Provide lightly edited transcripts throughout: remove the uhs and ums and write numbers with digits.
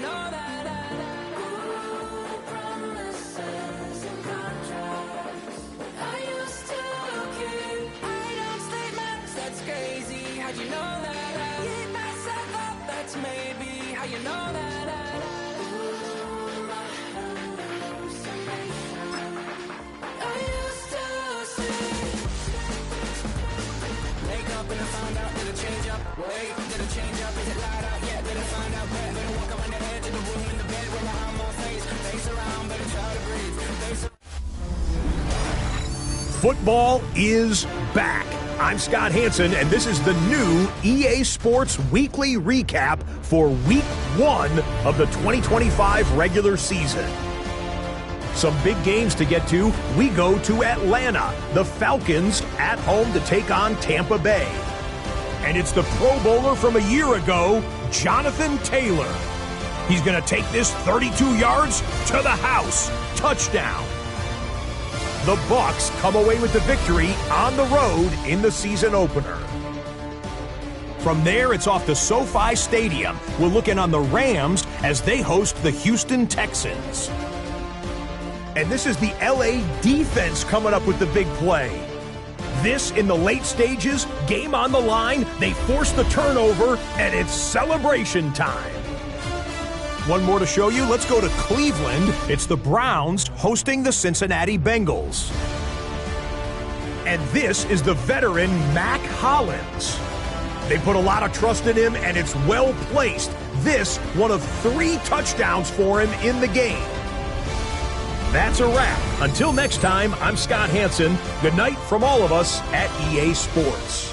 know that. Promises and contracts. I used to keep items, statements. That's crazy. How'd you know that? Keep myself up. That's maybe how you know that. I used to see. Wake up and I found out that it change up. Wait, did it change up? Is it light up? Yeah, did it find out? Better walk around the edge of the room in the bed with my arm on face around, better try to breathe. Football is back. I'm Scott Hansen, and this is the new EA Sports Weekly Recap for Week 1 of the 2025 regular season. Some big games to get to. We go to Atlanta. The Falcons at home to take on Tampa Bay. And it's the Pro Bowler from a year ago, Jonathan Taylor. He's going to take this 32 yards to the house. Touchdown. The Bucs come away with the victory on the road in the season opener. From there, it's off to SoFi Stadium. We're looking on the Rams as they host the Houston Texans. And this is the LA defense coming up with the big play. This in the late stages, game on the line, they force the turnover, and it's celebration time. One more to show you. Let's go to Cleveland. It's the Browns hosting the Cincinnati Bengals. And this is the veteran Mac Hollins. They put a lot of trust in him, and it's well placed. This, one of 3 touchdowns for him in the game. That's a wrap. Until next time, I'm Scott Hansen. Good night from all of us at EA Sports.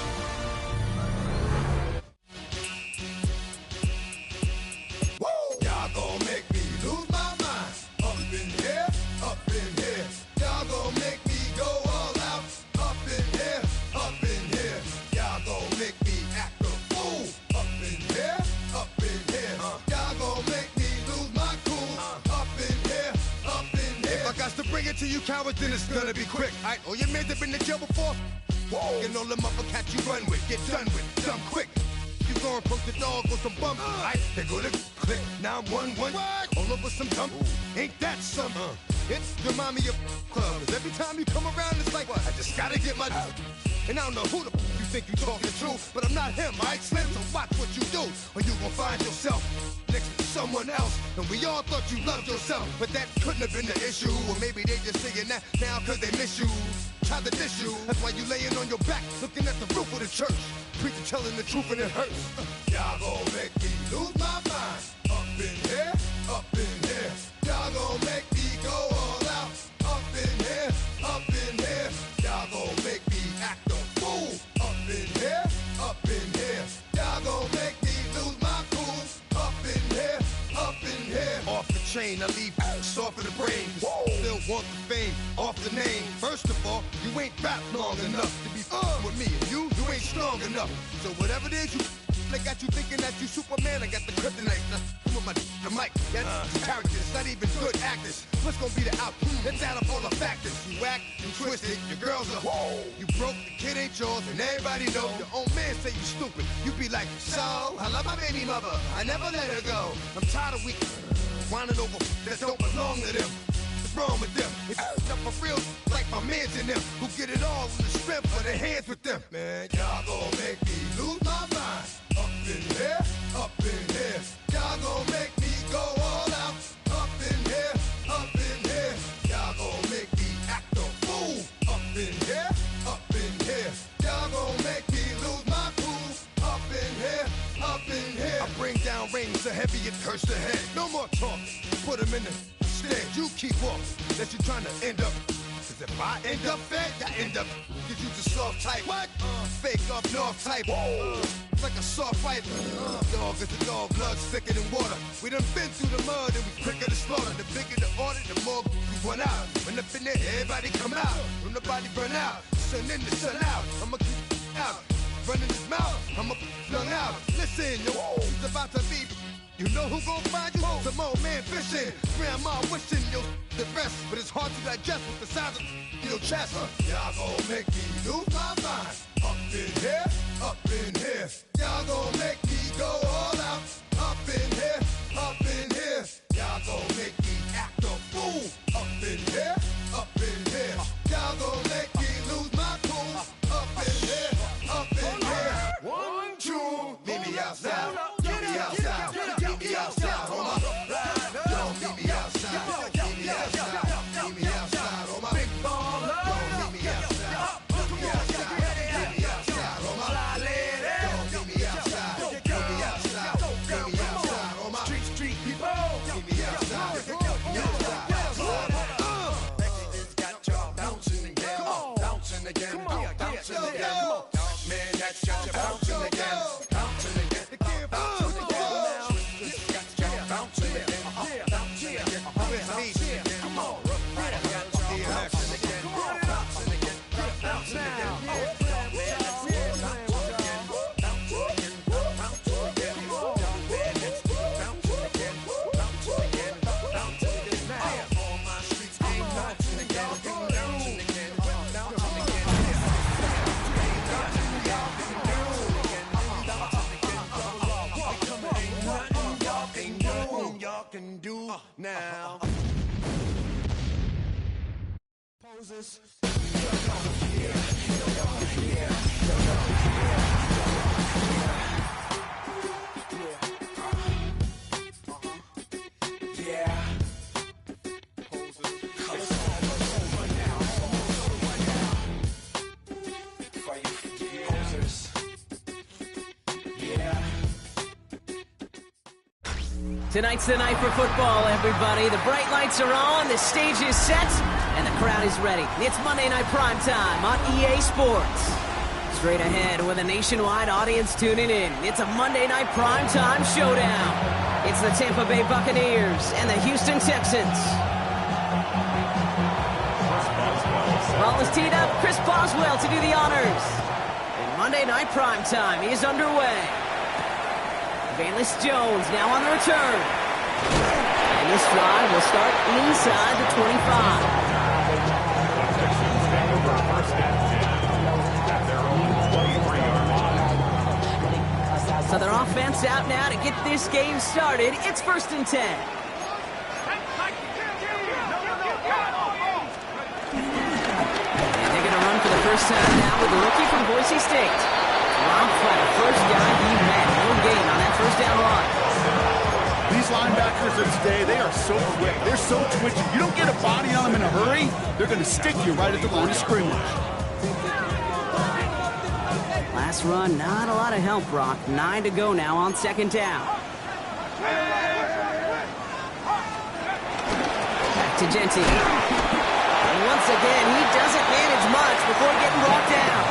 To you cowards, then it's gonna be quick. Alright, all your men have been to jail before. Whoa, and all them other cats you run with, get done with, done quick. You gonna poke the dog on some bump, alright? They go to click 911, all over some dump. Ain't that something? It's the mommy of club. 'Cause every time you come around, it's like, I just gotta get my. And I don't know who the you think you talking to, but I'm not him, alright, Slim? So watch what you do, or you gon' find yourself next to someone else. And we all thought you loved yourself, but that couldn't have been the issue. Or maybe they just saying that now cause they miss you. Try to diss you, that's why you laying on your back, looking at the roof of the church. Preacher telling the truth and it hurts. Y'all gon' make me lose my mind. Up in here, up in here. Y'all gon' make me go all out. Up in here, up in here. Y'all gon' make me act a fool. Up in here, up in here. Y'all gon' make me lose my cool. Up in here, up in here. Off the chain, I leave soft in the brain. Still want the fame, off the name. First of all, you ain't rap long enough to be with me. And you ain't strong enough. So whatever it is they got you thinking that you Superman. I got the kryptonite. With my the mic. That's characters, not even good actors. What's gonna be the outcome? Let's add up all the factors. You act, you twisted, your girls are you broke, the kid ain't yours, and everybody know. Your own man say you stupid. You be like, so I love my baby mother. I never let her go. I'm tired of weak whining over that don't belong to them. What's wrong with them? It's up for real, like my mans in them, who get it all in the strength of their hands with them. Man, y'all gon' make me lose my mind. Up in here, up in here. Y'all gon' make me go all out. Up in here, up in here. Y'all gon' make me act a fool. Up in here, up in here. Y'all gon' make me lose my cool. Up in here, up in here. I bring down rain so heavy it hurts the head. No more talking, put him in the stead. You keep walking, that you trying to end up. Cause if I end up fed, I end up. Cause you the soft type. What? Fake up north type. It's like a soft fight. Dog is a dog, blood's thicker than water. We done been through the mud and we quicker to slaughter. The bigger the order, the more we run out. When up in there, everybody come out. When the body burn out, sun in the sun out. I'ma keep out. Running his mouth, I'ma flung out. Listen, yo, he's about to be. You know who gon' find you? Some old man fishing. Grandma wishing you the best, but it's hard to digest with the size of your chest. Y'all gon' make me lose my mind. Up in here, up in here. Y'all gon' make me go all out. Up in here, up in here. Can do now. Poses. Tonight's the night for football, everybody. The bright lights are on, the stage is set, and the crowd is ready. It's Monday Night Primetime on EA Sports. Straight ahead with a nationwide audience tuning in, it's a Monday Night Primetime showdown. It's the Tampa Bay Buccaneers and the Houston Texans. Ball is teed up, Chris Boswell to do the honors. And Monday Night Primetime is underway. Bayless Jones now on the return. And this drive will start inside the 25. So their offense out now to get this game started. It's 1st and 10. And they're going to run for the first time now with the rookie from Boise State. Rob Fred, first guy he met. No gain on that first down run. These linebackers of today, they are so quick. They're so twitchy. You don't get a body on them in a hurry, they're going to stick you right at the line of scrimmage. Last run, not a lot of help, Brock. 9 to go now on 2nd down. Back to Genty. And once again, he doesn't manage much before getting brought down.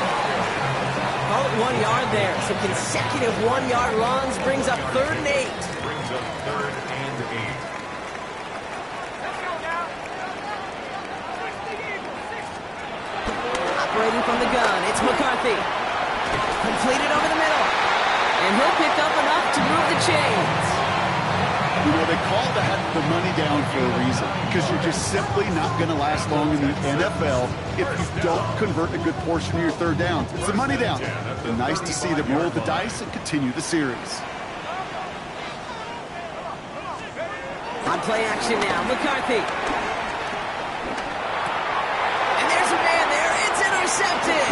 Call it 1 yard there. Some consecutive 1-yard runs brings up 3rd and 8. Operating from the gun, it's McCarthy. Completed over the middle. And he'll pick up enough to move the chains. You know, they call that the money down for a reason, because you're just simply not going to last long in the NFL if you don't convert a good portion of your 3rd downs. It's the money down. And nice to see them roll the dice and continue the series. On play action now, McCarthy. And there's a man there. It's intercepted.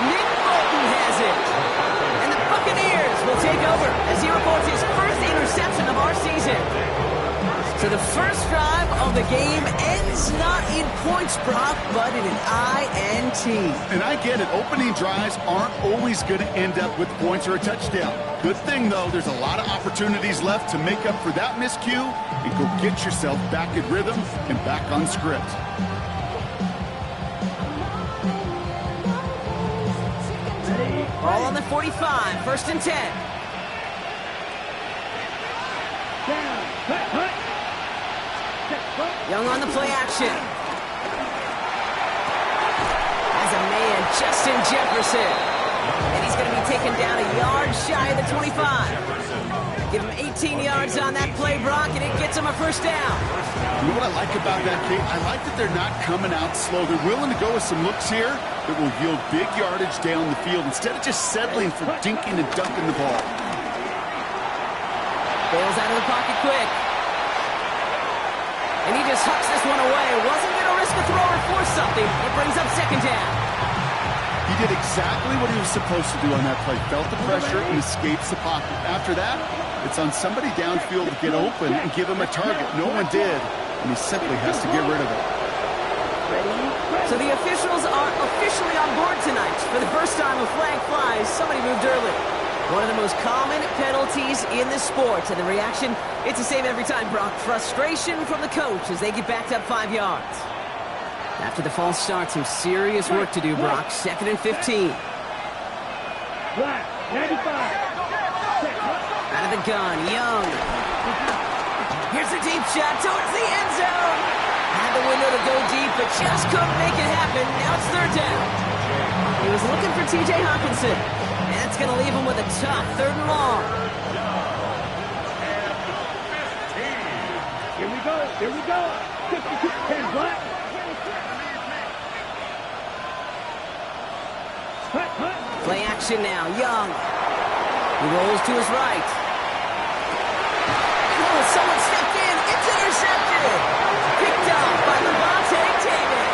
Nick Bolton has it. And the Buccaneers will take over as he reports his first interception of our season. So the first drive of the game ends not in points, Brock, but in an INT. And I get it. Opening drives aren't always going to end up with points or a touchdown. Good thing, though, there's a lot of opportunities left to make up for that miscue and go get yourself back in rhythm and back on script. Ball on the 45, 1st and 10. Young on the play action. As a man, Justin Jefferson. And he's going to be taken down a yard shy of the 25. Give him 18 yards on that play, Brock, and it gets him a first down. You know what I like about that, Kate? I like that they're not coming out slow. They're willing to go with some looks here that will yield big yardage down the field instead of just settling for dinking and dunking the ball. Bails out of the pocket quick. And he just hucks this one away. Wasn't going to risk a throw or force something. It brings up 2nd down. He did exactly what he was supposed to do on that play. Felt the pressure and escapes the pocket. After that, it's on somebody downfield to get open and give him a target. No one did, and he simply has to get rid of it. So the officials are officially on board tonight. For the first time a flag flies, somebody moved early. One of the most common penalties in the sport. And the reaction, it's the same every time, Brock. Frustration from the coach as they get backed up 5 yards. After the false start, some serious work to do, Brock. 2nd and 15. Out of the gun, Young. Here's a deep shot towards the end zone. Had the window to go deep, but just couldn't make it happen. Now it's third down. He was looking for T.J. Hawkinson. And it's going to leave him with a tough third and long. Here we go. 52-10 black. Play action now, Young. He rolls to his right. Oh, someone stepped in. It's intercepted. Picked up by Levante David.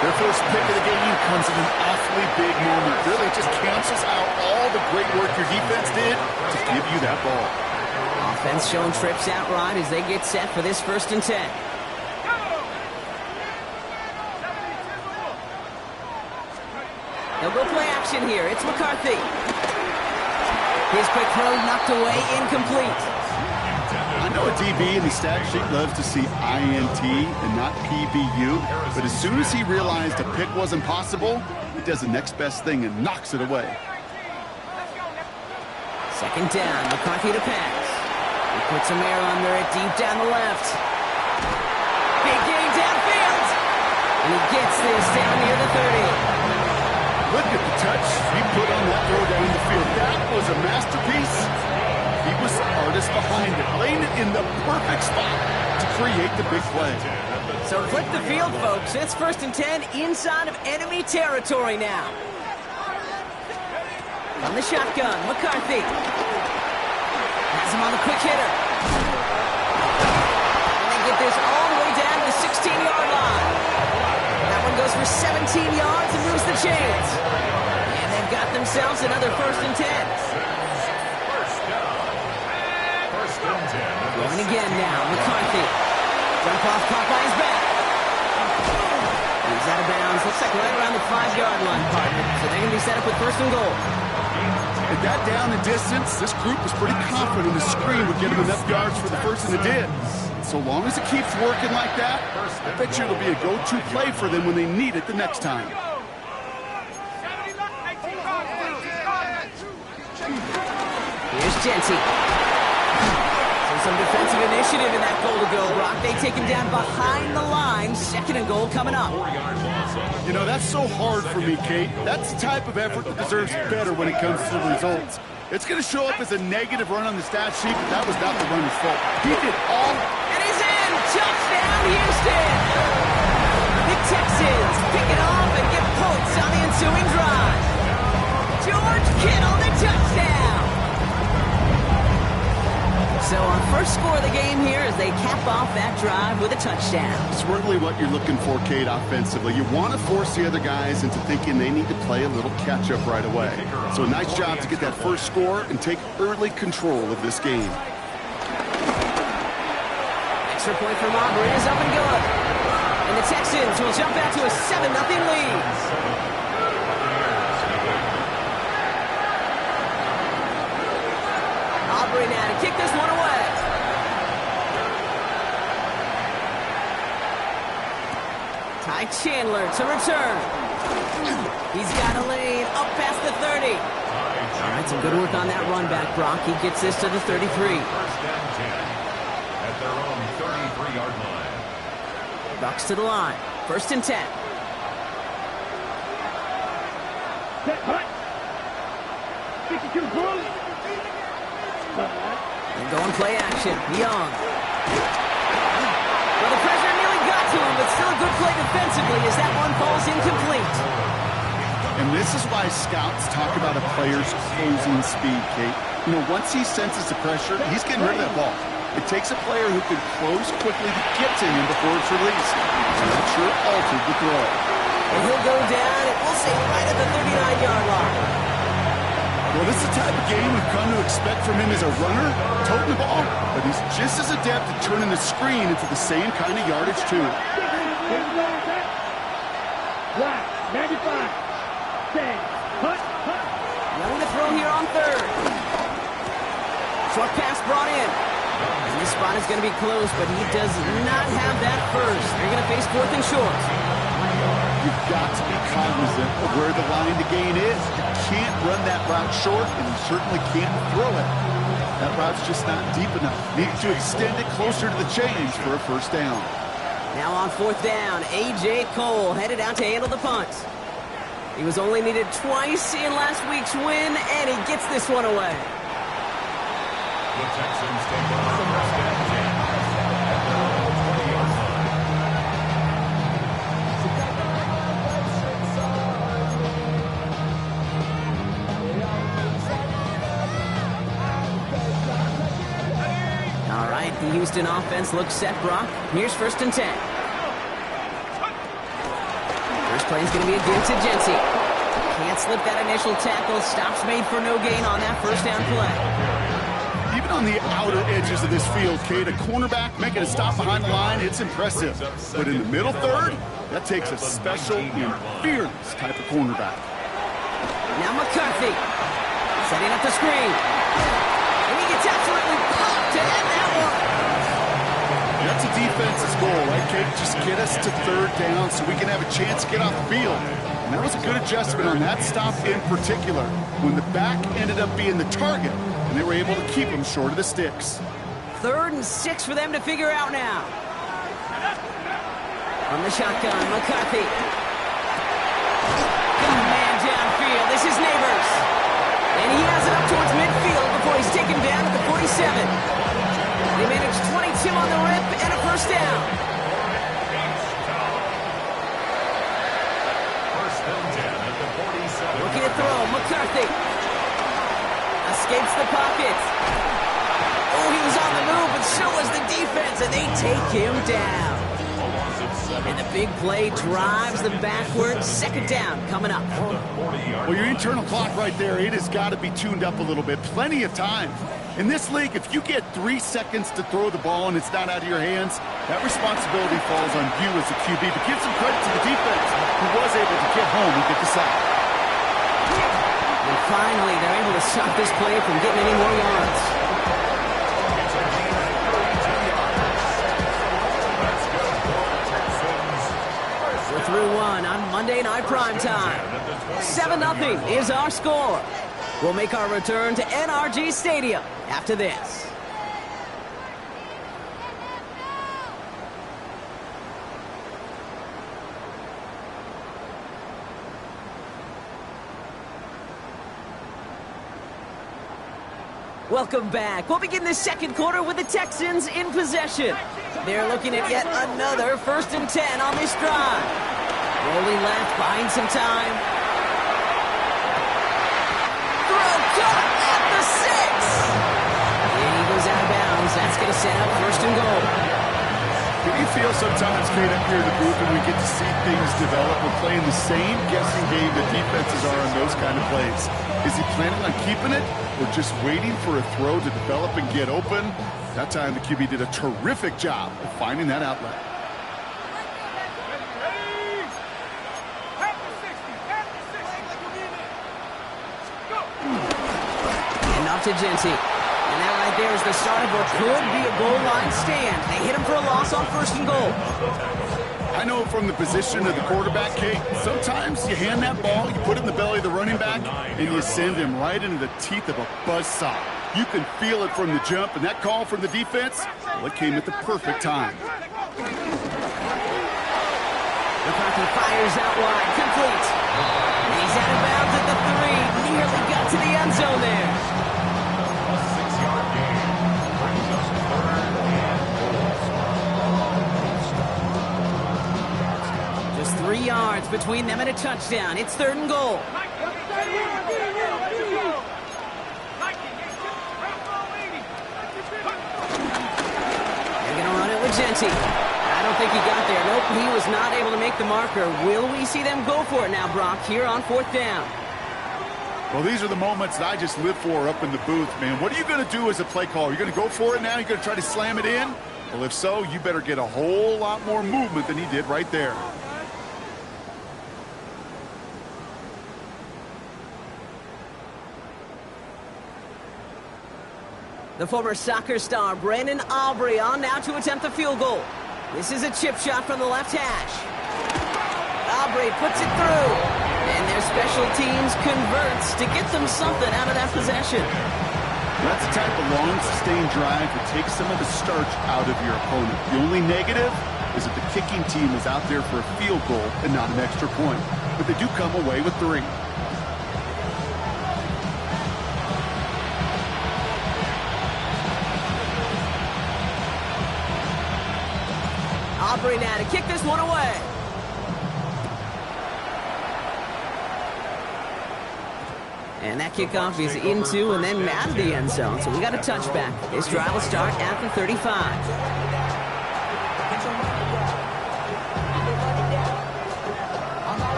Their first pick of the game comes at an awfully big moment. Really just cancels out all the great work your defense did to give you that ball. Offense showing trips out right as they get set for this 1st and 10. They'll go play action here. It's McCarthy. His quick throw knocked away, incomplete. I know a DB in the stat sheet loves to see INT and not PBU, but as soon as he realized a pick wasn't possible, he does the next best thing and knocks it away. 2nd down, McCarthy to pass. He puts some air under it deep down the left. Big gain downfield. And he gets this down near the 30. Look at the touch he put on that throw down the field. That was a masterpiece. He was the artist behind it, laying it in the perfect spot to create the big play. So flip the field, folks. It's 1st and 10 inside of enemy territory now. On the shotgun, McCarthy. Has him on the quick hitter. And they get this all the way down to the 16-yard line. That one goes for 17 yards and moves the chains. And they've got themselves another 1st and 10. Going again now, McCarthy. Jump off caught by his back. He's out of bounds. Looks like right around the 5-yard line, partner. So they're going to be set up with 1st and goal. At that down and distance, this group was pretty confident the screen would get him enough yards for the 1st, and it did. So long as it keeps working like that, I bet you it'll be a go-to play for them when they need it the next time. Here's Genty. So some defensive initiative in that goal to go, Brock. They take him down behind the line. 2nd and goal coming up. You know, that's so hard for me, Kate. That's the type of effort that deserves better when it comes to the results. It's going to show up as a negative run on the stat sheet, but that was not the runner's fault. He did all... And he's in! Touchdown, Houston! The Texans pick it off and get points on the ensuing drive. George Kittle, the touchdown! So our first score of the game here as they cap off that drive with a touchdown. It's really what you're looking for, Kate, offensively. You want to force the other guys into thinking they need to play a little catch-up right away. So a nice job to get that first score and take early control of this game. Extra point from Auburn is up and good. And the Texans will jump out to a 7-0 lead. Aubrey now to kick this one away. Ty Chandler to return. He's got a lane up past the 30. All right, some good work on that run back, Brock. He gets this to the 33. 1st down 10 at their own 33-yard line. Bucks to the line. 1st and 10. Set, hut. 52 Bruce. And go and play action. Young. Well, the pressure nearly got to him, but still a good play defensively as that one falls incomplete. And this is why scouts talk about a player's closing speed, Kate. You know, once he senses the pressure, he's getting rid of that ball. It takes a player who can close quickly to get to him before it's released. And that sure altered the throw. And he'll go down, and we'll say right at the 39-yard line. Well, this is the type of game we've come to expect from him as a runner, toting the ball, but he's just as adept at turning the screen into the same kind of yardage, too. Black, 95. Stay. Hut. Young to throw here on 3rd. Short pass brought in. And this spot is going to be close, but he does not have that first. They're going to face 4th and short. you've got to be cognizant of where the line to gain is. You can't run that route short, and you certainly can't throw it. That route's just not deep enough. Need to extend it closer to the chains for a first down. Now on fourth down, A.J. Cole headed out to handle the punt. He was only needed twice in last week's win, and he gets this one away. The Texans take over first and 10 at their own 20-yard line. All right, the Houston offense looks set, Brock. Here's first and 10. First play is going to be a give to Jency. Can't slip that initial tackle. Stops made for no gain on that first down play. Even on the outer edges of this field, Kate, a cornerback making a stop behind the line, it's impressive. But in the middle third, that takes a special and fearless type of cornerback. Now McCarthy setting up the screen. And he gets absolutely popped to end that one. That's a defense's goal, right, Kate? Just get us to third down so we can have a chance to get off the field. And that was a good adjustment on that stop in particular, when the back ended up being the target, and they were able to keep him short of the sticks. 3rd and 6 for them to figure out now. From the shotgun, McCarthy. Got a man downfield. This is Neighbors. And he has it up towards midfield before he's taken down at the 47. They managed 22 on the rip and a first down. First and 10 at the 47. Looking to throw, McCarthy. Escapes the pocket. Oh, he was on the move, but so was the defense, and they take him down. And the big play drives them backwards. Second down coming up. Well, your internal clock right there, it has got to be tuned up a little bit. Plenty of time. In this league, if you get 3 seconds to throw the ball and it's not out of your hands, that responsibility falls on you as a QB. But give some credit to the defense, who was able to get home and get the sack. And finally, they're able to stop this play from getting any more yards. We're through one on Monday Night Primetime. 7-0 is our score. We'll make our return to NRG Stadium after this. Welcome back. We'll begin the second quarter with the Texans in possession. They're looking at yet another 1st and 10 on this drive. Rolling left, buying some time. Throw caught at the 6. And he goes out of bounds. That's going to set up 1st and goal. Do you feel sometimes, Kate, up here in the booth, when we get to see things develop, we're playing the same guessing game that defenses are on those kind of plays? Is he planning on keeping it or just waiting for a throw to develop and get open? That time the QB did a terrific job of finding that outlet. And off to Jency. And that right there is the start of what could be a goal line stand. They hit him for a loss on 1st and goal. I know from the position of the quarterback, Kate, sometimes you hand that ball, you put it in the belly of the running back, and you send him right into the teeth of a buzzsaw. You can feel it from the jump, and that call from the defense, well, it came at the perfect time. McCarthy fires out wide, complete. And he's out of bounds at the 3. Nearly got to the end zone there. A 6-yard gain brings us 3rd and goal. Just 3 yards between them and a touchdown. It's 3rd and goal. They're going to run it with Jency. I don't think he got there. Nope, he was not able to make the marker. Will we see them go for it now, Brock, here on 4th down? Well, these are the moments that I just live for up in the booth, man. What are you going to do as a play caller? You're going to go for it now? You're going to try to slam it in? Well, if so, you better get a whole lot more movement than he did right there. The former soccer star, Brandon Aubrey, on now to attempt the field goal. This is a chip shot from the left hash. Aubrey puts it through. And their special teams converts to get them something out of that possession. That's the type of long, sustained drive that takes some of the starch out of your opponent. The only negative is that the kicking team is out there for a field goal and not an extra point. But they do come away with 3. Aubrey now to kick this one away. And that kickoff is into and then out of the end zone. So we got a touchback. This drive will start at the 35.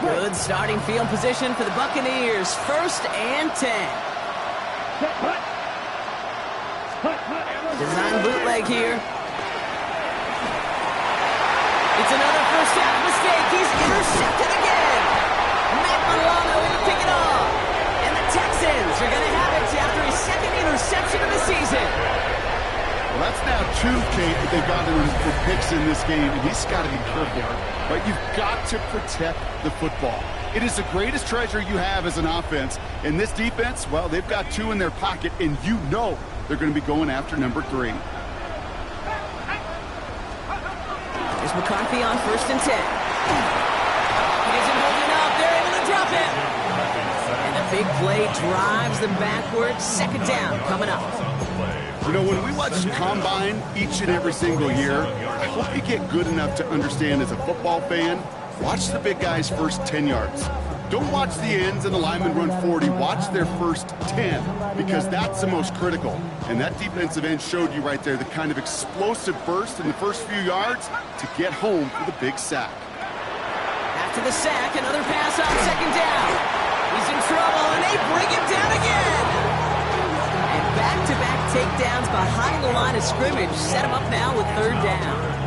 Good starting field position for the Buccaneers. 1st and 10. Design bootleg here. It's another first half mistake. He's intercepted again. Matt Milano will pick it off. And the Texans are going to have it after his 2nd interception of the season. Well, that's now 2, Kate, that they've gotten for picks in this game, and he's got to be careful. Right? You've got to protect the football. It is the greatest treasure you have as an offense. In this defense, well, they've got 2 in their pocket, and you know they're going to be going after number 3. There's McCarthy on 1st and 10. He isn't holding up. They're able to drop it. And the big play drives them backwards. 2nd down coming up. You know, when we watch Combine each and every single year, I hope you get good enough to understand as a football fan, watch the big guys' first 10 yards. Don't watch the ends and the linemen run 40. Watch their first 10, because that's the most critical. And that defensive end showed you right there the kind of explosive burst in the first few yards to get home for the big sack. After the sack, another pass on 2nd down. He's in trouble, and they bring him down again. And back-to-back takedowns behind the line of scrimmage set him up now with 3rd down.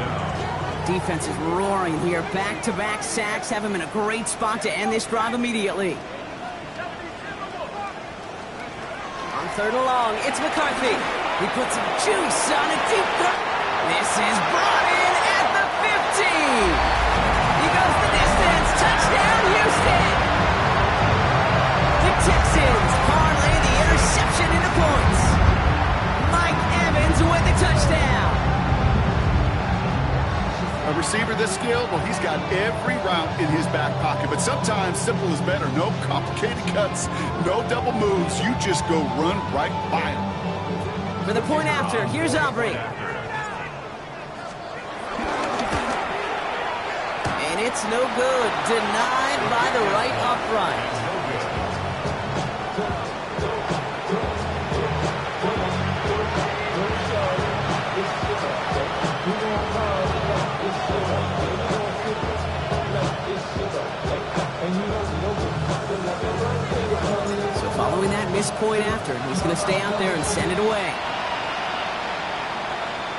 Defense is roaring here. Back-to-back sacks have him in a great spot to end this drive immediately. On 3rd and long, it's McCarthy. He puts some juice on a deep throw. This is brought in at the 15. He goes the distance. Touchdown, Houston. The Texans parlay the interception into points. Mike Evans with the touchdown. A receiver this skilled, well, he's got every route in his back pocket. But sometimes simple is better. No complicated cuts, no double moves. You just go run right by him. For the point after, here's Aubrey. And it's no good. Denied by the right upright. So following that missed point after, he's going to stay out there and send it away.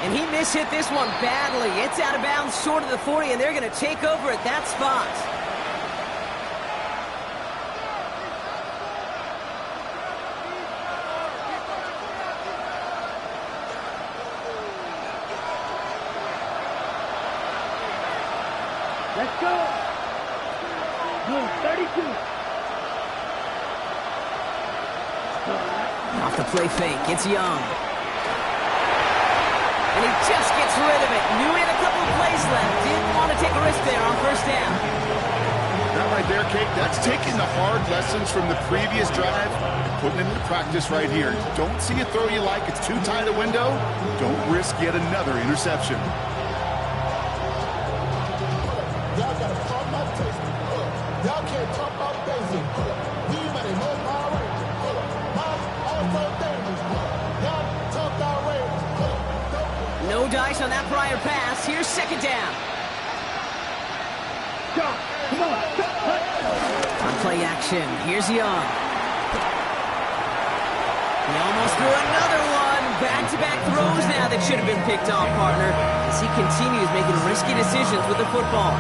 And he mishit this one badly. It's out of bounds short of the 40, and they're going to take over at that spot. Let's go. Move 32. Off the play fake, it's Young. And he just gets rid of it. Knew he had a couple of plays left. Didn't want to take a risk there on 1st down. That right there, Kate, that's taking the hard lessons from the previous drive and putting it into practice right here. Don't see a throw you like, it's too tight a window. Don't risk yet another interception. Y'all gotta pump my taste. Y'all can't talk about basic. We money, no power. Also dangerous. Y'all talk about rage. No dice on that prior pass. Here's 2nd down. Come on. On play action, here's Young. He almost threw another one. Back-to-back throws now that should have been picked off, partner, as he continues making risky decisions with the football.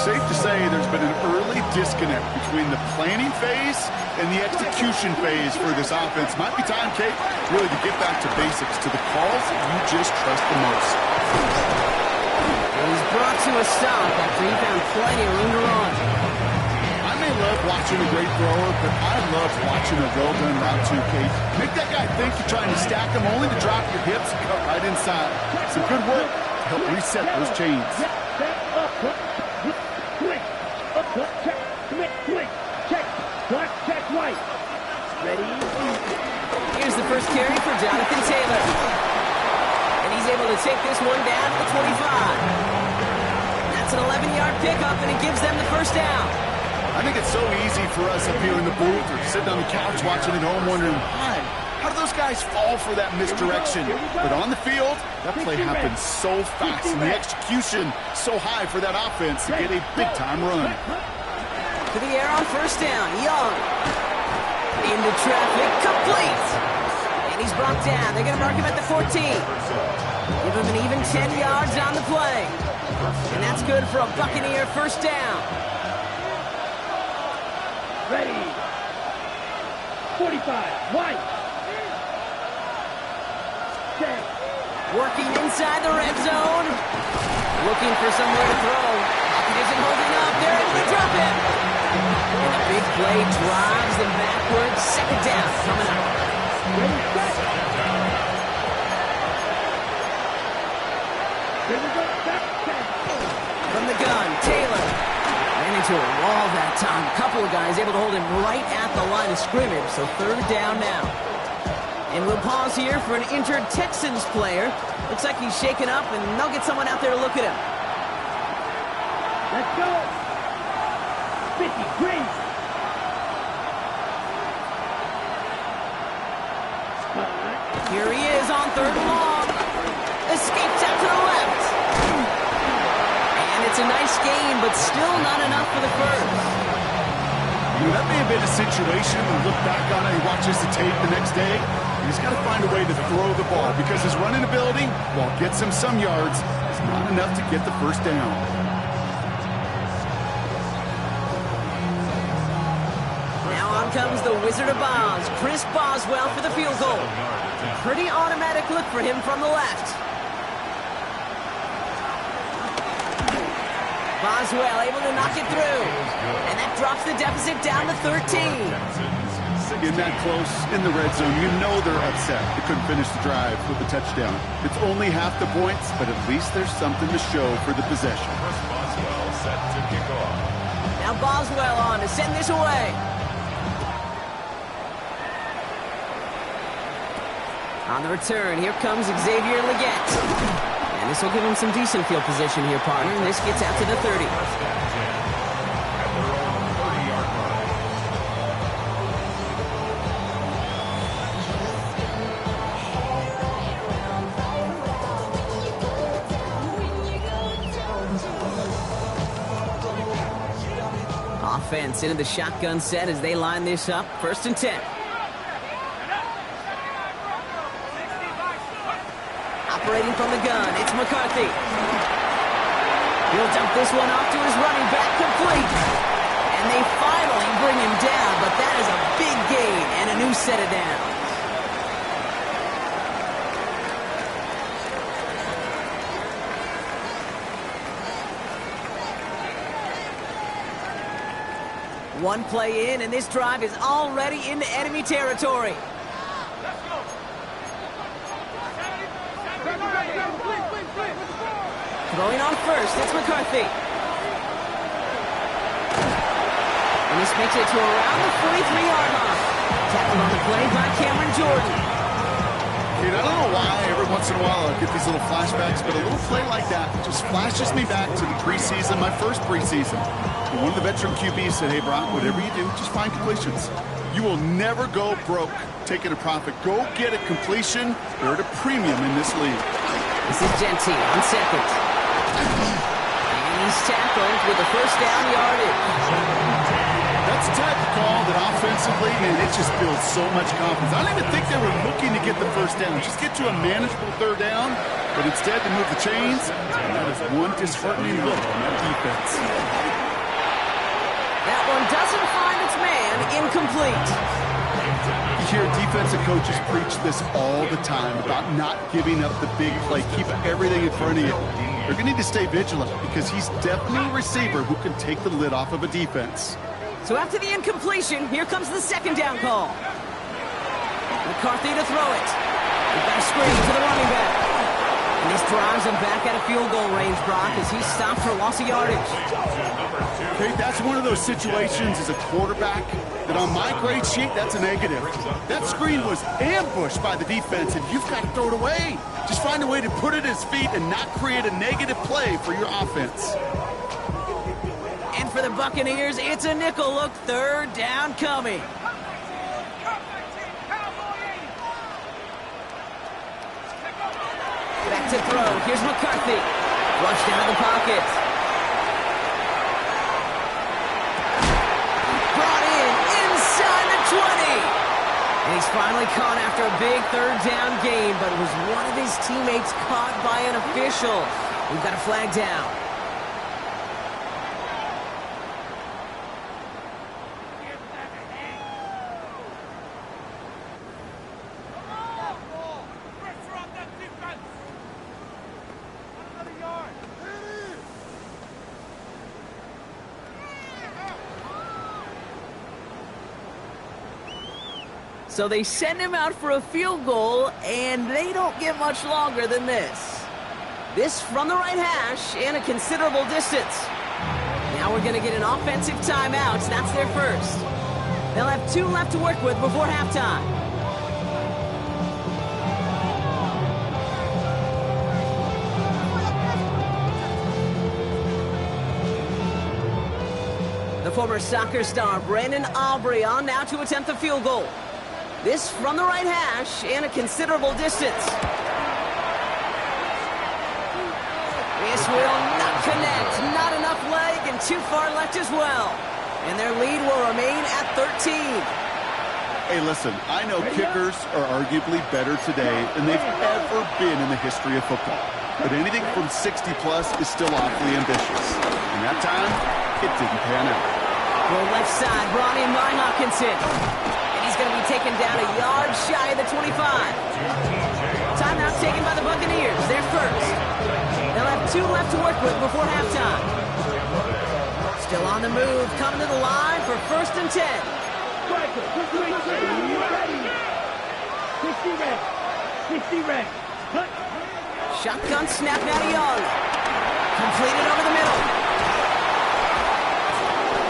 Safe to say there's been an early disconnect between the planning phase and the execution phase for this offense. Might be time, Kate, really to get back to basics, to the calls that you just trust the most. And he's brought to a stop after he found plenty of room to run. I may love watching a great thrower, but I love watching a well-done route too, Kate. Make that guy think you're trying to stack him only to drop your hips and cut right inside. Some good work to help reset those chains. Here's the first carry for Jonathan Taylor. And he's able to take this one down to the 25. That's an 11-yard pickup, and it gives them the first down. I think it's so easy for us up here in the booth or sitting on the couch watching at home wondering, why? How do those guys fall for that misdirection? But on the field, that play happens so fast, and the execution so high for that offense to get a big-time run. To the air on first down, Young. Into traffic, complete. And he's brought down. They're going to mark him at the 14. Give him an even 10 yards on the play. And that's good for a Buccaneer first down. Ready. 45. White. Set. Working inside the red zone. Looking for somewhere to throw. Pocket isn't holding up. They're able to drop it. And a big play drives them backwards. Second down coming up. Ready, set. Here we go. Back, set. From the gun, Taylor. Ran into a wall that time. A couple of guys able to hold him right at the line of scrimmage. So third down now. And we'll pause here for an injured Texans player. Looks like he's shaken up, and they'll get someone out there to look at him. Let's go. 50, green. Here he is on third and long. Escapes out to the left. And it's a nice gain, but still not enough for the first. You know, that may have been a situation and look back on it, he watches the tape the next day, and he's got to find a way to throw the ball because his running ability, while it gets him some yards, is not enough to get the first down. Now on comes the Wizard of Oz, Chris Boswell for the field goal. Pretty automatic look for him from the left. Boswell able to knock it through. And that drops the deficit down to 13. In that close in the red zone, you know they're upset. They couldn't finish the drive with a touchdown. It's only half the points, but at least there's something to show for the possession. Boswell set to kick off. Now Boswell on to send this away. On the return, here comes Xavier Leggett. And this will give him some decent field position here, partner. And this gets out to the 30. Offense into the shotgun set as they line this up. First and 10. Operating from the gun, it's McCarthy. He'll dump this one off to his running back, complete. And they finally bring him down, but that is a big gain and a new set of downs. One play in, and this drive is already into enemy territory. Throwing on first, it's McCarthy. And this makes it to around the 43-yard line. Tackled on the play by Cameron Jordan. Dude, I don't know why every once in a while I get these little flashbacks, but a little play like that just flashes me back to the preseason, my first preseason. And one of the veteran QBs said, hey, Brock, whatever you do, just find completions. You will never go broke taking a profit. Go get a completion. They're at a premium in this league. This is Genty on second. And he's tackled with a first down yardage. That's a type of call that offensively, man, it just builds so much confidence. I don't even think they were looking to get the first down. Just get to a manageable third down, but instead they move the chains, and that is one disheartening look on that defense. That one doesn't find its man, incomplete. You hear defensive coaches preach this all the time about not giving up the big play, keep everything in front of you. They're going to need to stay vigilant because he's definitely a receiver who can take the lid off of a defense. So after the incompletion, here comes the second down call. McCarthy to throw it. We've got a screen to the running back. And this drives him back out of field goal range, Brock, as he stopped for loss of yardage. Okay, that's one of those situations as a quarterback that on my grade sheet, that's a negative. That screen was ambushed by the defense, and you've got to throw it away. Just find a way to put it at his feet and not create a negative play for your offense. And for the Buccaneers, it's a nickel look, third down coming. Back to throw. Here's McCarthy. Rushed out of the pocket. Brought in inside the 20. And he's finally caught after a big third down game, but was one of his teammates caught by an official. We've got a flag down. So they send him out for a field goal, and they don't get much longer than this. This from the right hash and a considerable distance. Now we're going to get an offensive timeout. That's their first. They'll have 2 left to work with before halftime. The former soccer star Brandon Aubrey on now to attempt the field goal. This from the right hash and a considerable distance. This will not connect. Not enough leg and too far left as well. And their lead will remain at 13. Hey, listen, I know kickers are arguably better today than they've ever been in the history of football. But anything from 60-plus is still awfully ambitious. And that time, it didn't pan out. Well, left side, brought in by Hawkinson. He's going to be taken down a yard shy of the 25. Timeout taken by the Buccaneers. They're first. They'll have 2 left to work with before halftime. Still on the move, coming to the line for 1st and 10. 60 red. Shotgun snap now to Young. Completed over the middle.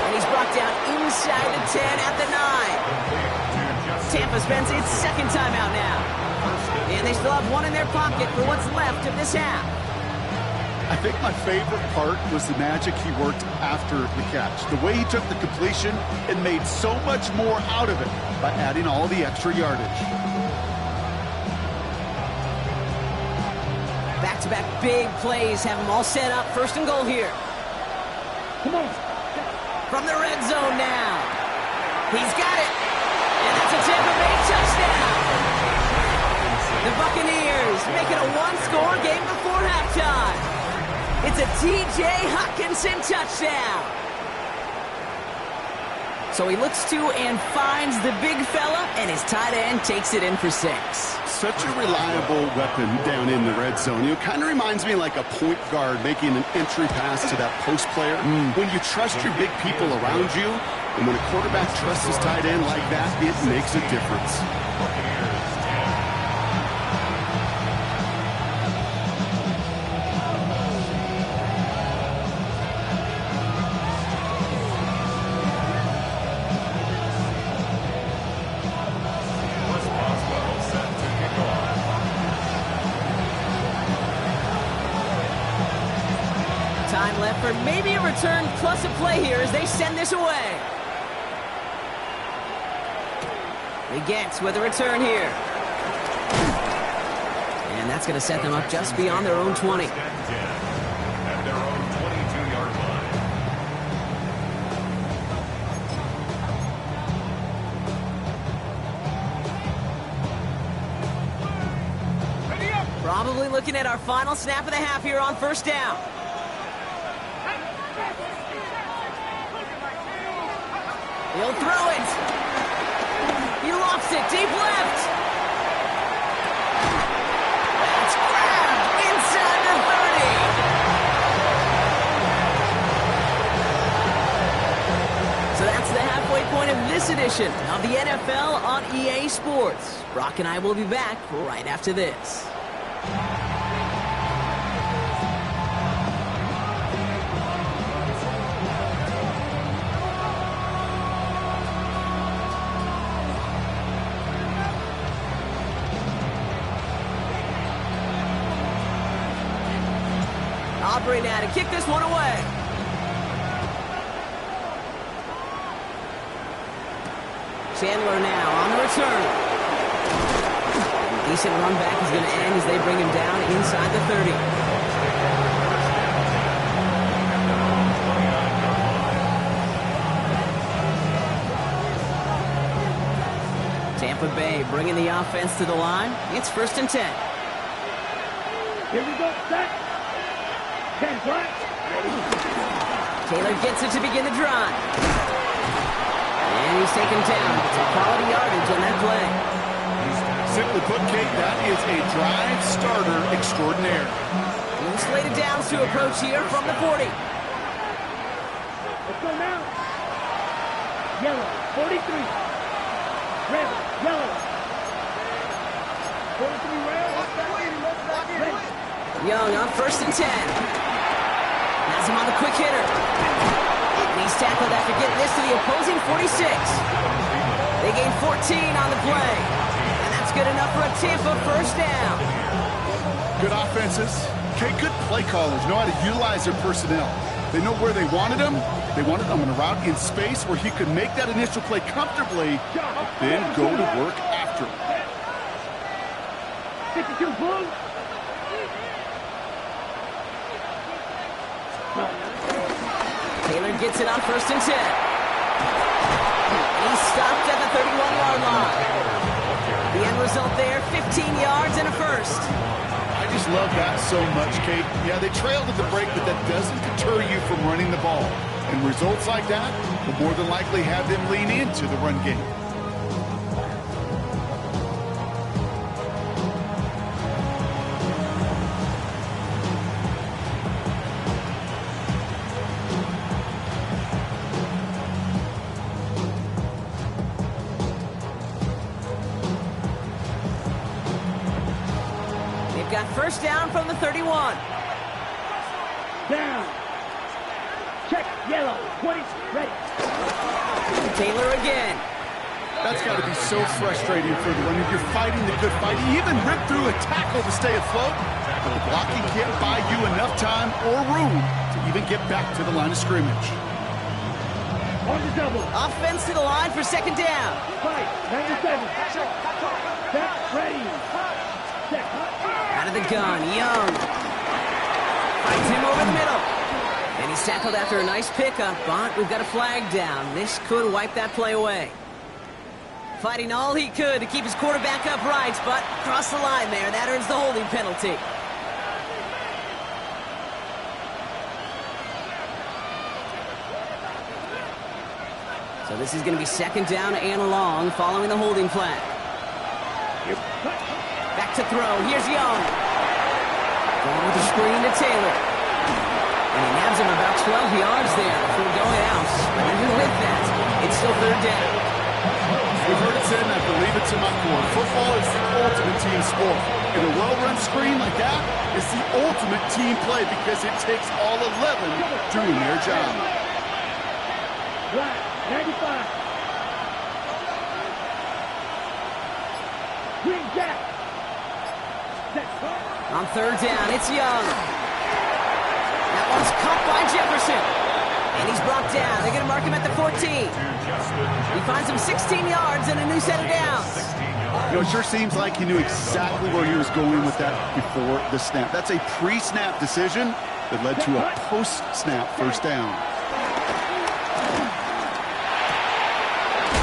And he's brought down inside the 10 at the 9. Tampa spends its second timeout now. And they still have 1 in their pocket for what's left of this half. I think my favorite part was the magic he worked after the catch. The way he took the completion and made so much more out of it by adding all the extra yardage. Back-to-back big plays have them all set up. 1st and goal here. Come on. From the red zone now. He's got it. And that's a Tampa Bay touchdown. The Buccaneers make it a 1-score game before halftime. It's a T.J. Hockenson touchdown. So he looks to and finds the big fella, and his tight end takes it in for 6. Such a reliable weapon down in the red zone. It kind of reminds me like a point guard making an entry pass to that post player. When you trust your big people around you, and when a quarterback trusts his tight end like that, it makes a difference. Time left for maybe a return plus a play here as they send this away. He gets with a return here. And that's going to set them up just beyond their own 20. At their own 22-yard line. Probably looking at our final snap of the half here on 1st down. He'll throw it. He lost Lofts it deep left. That's grabbed inside the 30. So that's the halfway point of this edition of the NFL on EA Sports. Brock and I will be back right after this. Operating now to kick this one away. Chandler now on the return. Decent run back is going to end as they bring him down inside the 30. Tampa Bay bringing the offense to the line. It's 1st and 10. Here we go, set. 10 flat. Taylor gets it to begin the drive. And he's taken down. It's a quality yardage on that play. Simply put, Kate, that is a drive starter extraordinaire. And slated downs to approach here from the 40. Let's go now. Yellow, 43. Red, yellow. 43 red. Red. Young on 1st and 10. Has him on the quick hitter. And he's tackled after getting this to the opposing 46. They gain 14 on the play. And that's good enough for a Tampa 1st down. Good offenses. Okay, good play callers know how to utilize their personnel. They know where they wanted him. They wanted him on a route in space where he could make that initial play comfortably, then go to work after it. 52 blue. Taylor gets it on 1st and 10. He's stopped at the 31-yard line. The end result there, 15 yards and a 1st. I just love that so much, Kate. Yeah, they trailed at the break, but that doesn't deter you from running the ball. And results like that will more than likely have them lean into the run game. Got 1st down from the 31. Down. Check, yellow, 20, ready. Taylor again. That's got to be so frustrating for the runner. You're fighting the good fight. You even rip through a tackle to stay afloat, but the blocking can't buy you enough time or room to even get back to the line of scrimmage. On the double. Offense to the line for 2nd down. Fight, 97. Set, ready. Set. Out of the gun, Young. Finds him over the middle. And he's tackled after a nice pickup, but we've got a flag down. This could wipe that play away. Fighting all he could to keep his quarterback upright, but across the line there, that earns the holding penalty. So this is going to be 2nd down and long following the holding flag. Back to throw. Here's Young. Going with the screen to Taylor. And he nabs him about 12 yards there before going out. But even with that, it's still 3rd down. We've heard it said, and I believe it to my core. Football is the ultimate team sport. And a well-run screen like that is the ultimate team play because it takes all 11 doing their job. Right, 95. Green jack. On 3rd down, it's Young. That one's caught by Jefferson. And he's brought down. They're going to mark him at the 14. He finds him 16 yards and a new set of downs. You know, it sure seems like he knew exactly where he was going with that before the snap. That's a pre-snap decision that led to a post-snap 1st down.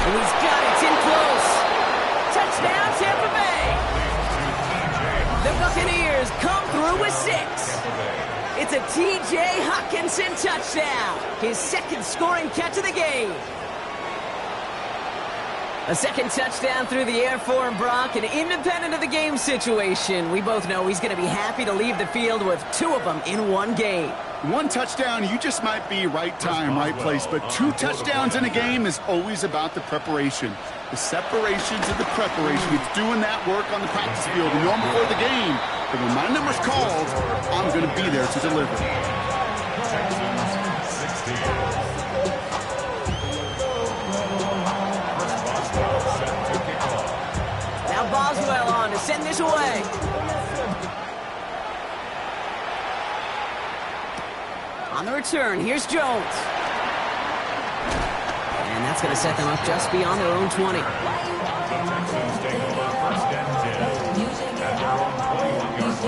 And he's got it. It's in close. Touchdown, Tampa Bay. The Buccaneers come through with 6. It's a T.J. Hockenson touchdown. His 2nd scoring catch of the game. A second touchdown through the air for him, Brock, and independent of the game situation, we both know he's going to be happy to leave the field with 2 of them in one game. 1 touchdown, you just might be right time, right place. But 2 touchdowns in a game is always about the preparation. The separations and the preparation. It's doing that work on the practice field. You know before the game. But when my number's called, I'm going to be there to deliver. Texans 16. Set to kick off. Now Boswell on to send this away. On the return, here's Jones. And that's going to set them up just beyond their own 20. The Texans take over first and 10 at their own 21-yard line.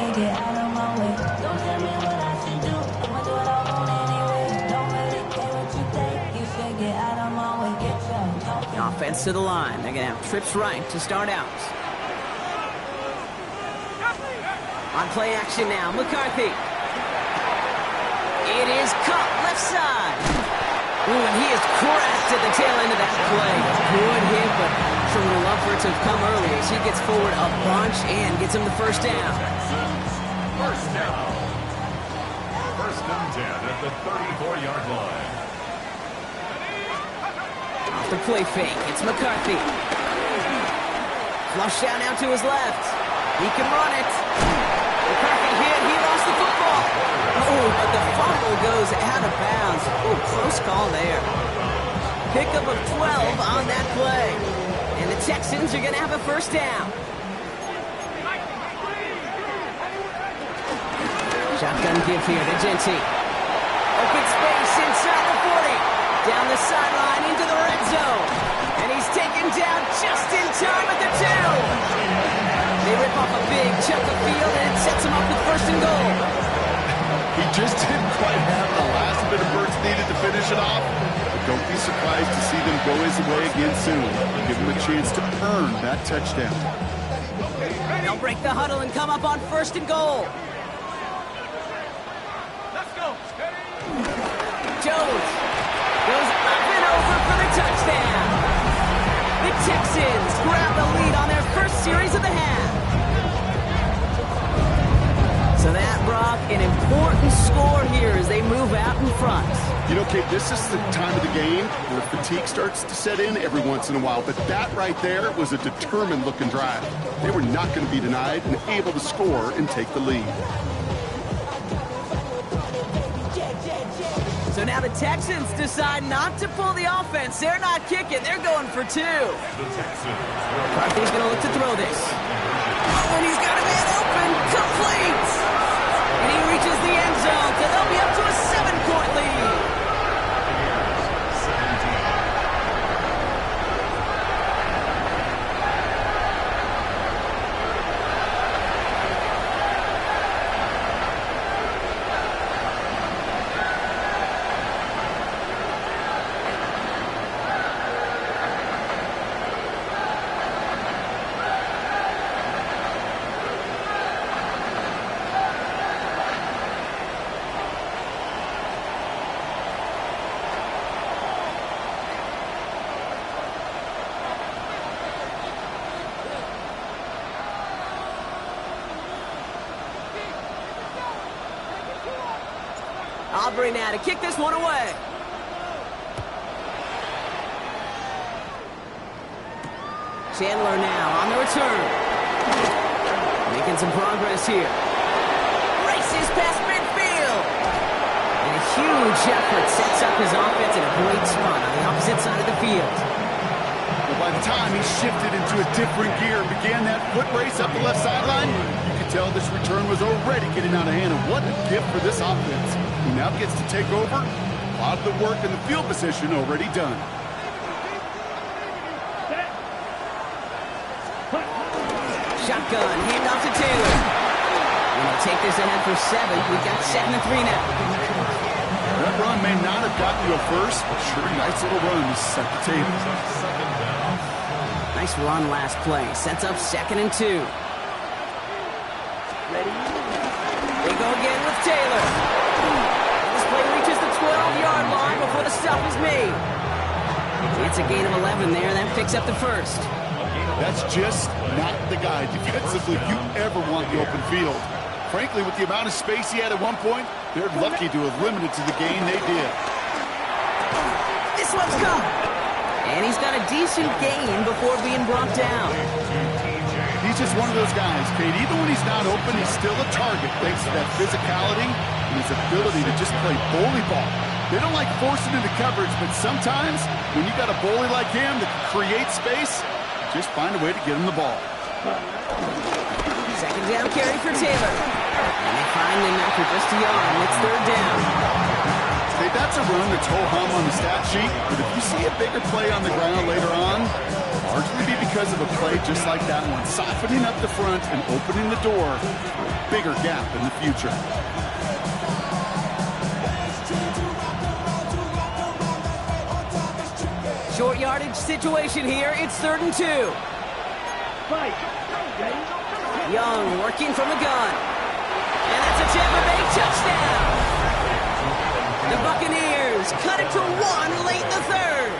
The offense to the line. They're going to have trips right to start out. On play action now, McCarthy. It is caught left side. Ooh, and he is cracked at the tail end of that play. Good hit, but sure would love for it to have come early as he gets forward a bunch and gets him the first down. First down. First and 10 at the 34-yard line. Off the play fake, it's McCarthy. Flush down out to his left. He can run it. McCarthy hit, he lost the football. Oh, but the fumble goes out of bounds. Oh, close call there. Pickup of 12 on that play. And the Texans are going to have a first down. Shotgun give here to Genty. Open space inside the 40. Down the sideline into the red zone. And he's taken down just in time at the 2. They rip off a big chunk of field and it sets him up with first and goal. He just didn't quite have the last bit of burst needed to finish it off. But don't be surprised to see them go his way again soon. Give him a chance to earn that touchdown. They'll break the huddle and come up on first and goal. Let's go. Jones goes up and over for the touchdown. The Texans grab the lead on their first series of the half. So that, Brock, an important score here as they move out in front. You know, Kate, this is the time of the game where fatigue starts to set in every once in a while. But that right there was a determined-looking drive. They were not going to be denied and able to score and take the lead. So now the Texans decide not to pull the offense. They're not kicking. They're going for 2. The Texans. McCarthy's going to look to throw this. Oh, and he's got a man open. Complete. And he reaches the end zone, so they'll be up to a 7-point lead. Aubrey now to kick this one away. Chandler now on the return. Making some progress here. Races past midfield. And a huge effort sets up his offense in a great spot on the opposite side of the field. Well, by the time he shifted into a different gear and began that foot race up the left sideline, you could tell this return was already getting out of hand. And what a gift for this offense. He now gets to take over. A lot of the work in the field position already done. Shotgun, handoff to Taylor. And he'll take this ahead for 7. We've got 7-3 now. That run may not have gotten you a first, but sure, nice little run to set the table. Nice run last play. Sets up 2nd and 2. Ready? They go again with Taylor. And this play reaches the 12-yard line before the stop is made. It's a gain of 11 there. That picks up the first. That's just not the guy defensively you ever want the open field. Frankly, with the amount of space he had at one point, they're lucky to have limited to the gain they did. This one's caught. And he's got a decent gain before being brought down. He's just one of those guys, Kate. Even when he's not open, he's still a target thanks to that physicality and his ability to just play bully ball. They don't like forcing into coverage, but sometimes when you got a bully like him that can create space, just find a way to get him the ball. Second down carry for Taylor. And they find him after just a yard. It's third down. Hey, that's a run that's ho-hum on the stat sheet, but if you see a bigger play on the ground later on, largely be because of a play just like that one, softening up the front and opening the door, bigger gap in the future. Short yardage situation here. It's 3rd and 2. Young working from the gun. And that's a Tampa Bay touchdown. The Buccaneers cut it to 1 late in the 3rd.